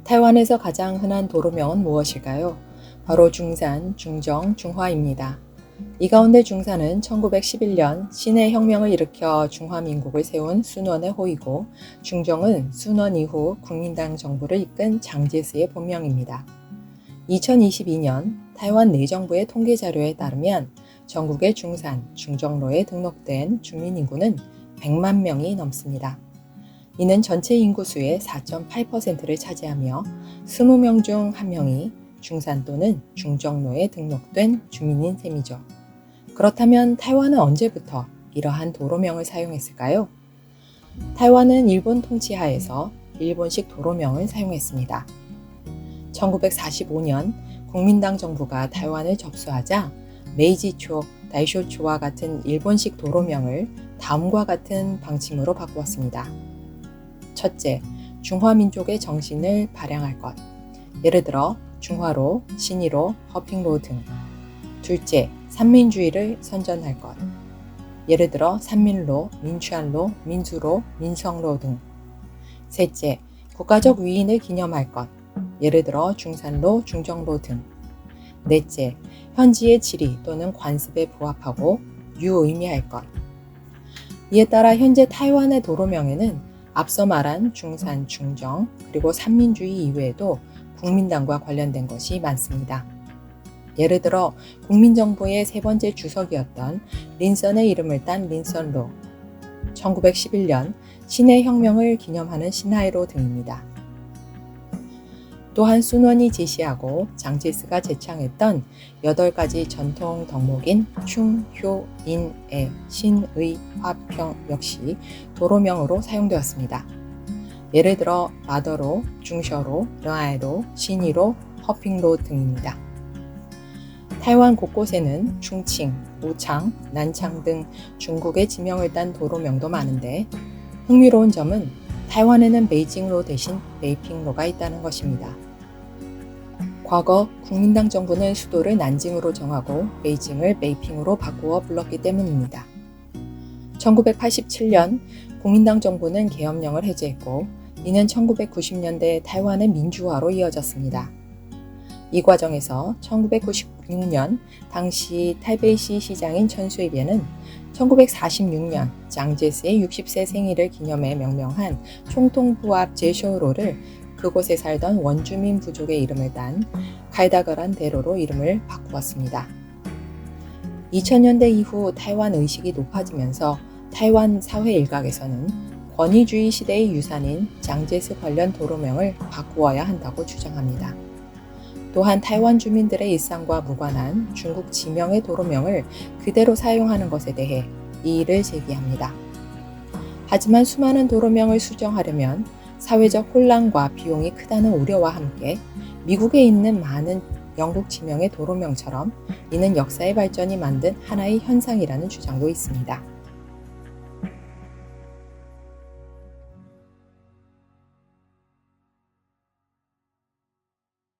타이완에서 가장 흔한 도로명은 무엇일까요? 바로 중산, 중정, 중화입니다. 이 가운데 중산은 1911년 신해 혁명을 일으켜 중화민국을 세운 순원의 호이고, 중정은 순원 이후 국민당 정부를 이끈 장제스의 본명입니다. 2022년 타이완 내정부의 통계 자료에 따르면 전국의 중산, 중정로에 등록된 주민인구는 100만 명이 넘습니다. 이는 전체 인구수의 4.8%를 차지하며 20명 중 1명이 중산 또는 중정로에 등록된 주민인 셈이죠. 그렇다면 타이완은 언제부터 이러한 도로명을 사용했을까요? 타이완은 일본 통치하에서 일본식 도로명을 사용했습니다. 1945년 국민당 정부가 타이완을 접수하자 메이지초, 다이쇼초와 같은 일본식 도로명을 다음과 같은 방침으로 바꾸었습니다. 첫째, 중화민족의 정신을 발扬할 것. 예를 들어 중화로, 신의로, 허핑로 등. 둘째, 삼민주의를 선전할 것. 예를 들어 삼민로, 민추안로, 민주로, 민성로 등. 셋째, 국가적 위인을 기념할 것. 예를 들어 중산로, 중정로 등. 넷째, 현지의 지리 또는 관습에 부합하고 유의미할 것. 이에 따라 현재 타이완의 도로명에는 앞서 말한 중산, 중정, 그리고 삼민주의 이외에도 국민당과 관련된 것이 많습니다. 예를 들어 국민정부의 세 번째 주석이었던 린선의 이름을 딴 린선로, 1911년 신해 혁명을 기념하는 신하이로 등입니다. 또한 순원이 제시하고 장제스가 제창했던 8가지 전통 덕목인 충, 효, 인, 애, 신, 의, 화, 평 역시 도로명으로 사용되었습니다. 예를 들어 마더로, 중셔로, 르아에로, 신이로, 허핑로 등입니다. 타이완 곳곳에는 충칭, 우창, 난창 등 중국의 지명을 딴 도로명도 많은데 흥미로운 점은 타이완에는 베이징로 대신 베이핑로가 있다는 것입니다. 과거 국민당 정부는 수도를 난징으로 정하고 베이징을 베이핑으로 바꾸어 불렀기 때문입니다. 1987년 국민당 정부는 계엄령을 해제했고 이는 1990년대 타이완의 민주화로 이어졌습니다. 이 과정에서 1996년 당시 타이베이시 시장인 천수이비에는 1946년 장제스의 60세 생일을 기념해 명명한 총통부합 제쇼로를 그곳에 살던 원주민 부족의 이름을 딴 칼다거란 대로로 이름을 바꾸었습니다. 2000년대 이후 타이완 의식이 높아지면서 타이완 사회 일각에서는 권위주의 시대의 유산인 장제스 관련 도로명을 바꾸어야 한다고 주장합니다. 또한 타이완 주민들의 일상과 무관한 중국 지명의 도로명을 그대로 사용하는 것에 대해 이의를 제기합니다. 하지만 수많은 도로명을 수정하려면 사회적 혼란과 비용이 크다는 우려와 함께 미국에 있는 많은 영국 지명의 도로명처럼 이는 역사의 발전이 만든 하나의 현상이라는 주장도 있습니다.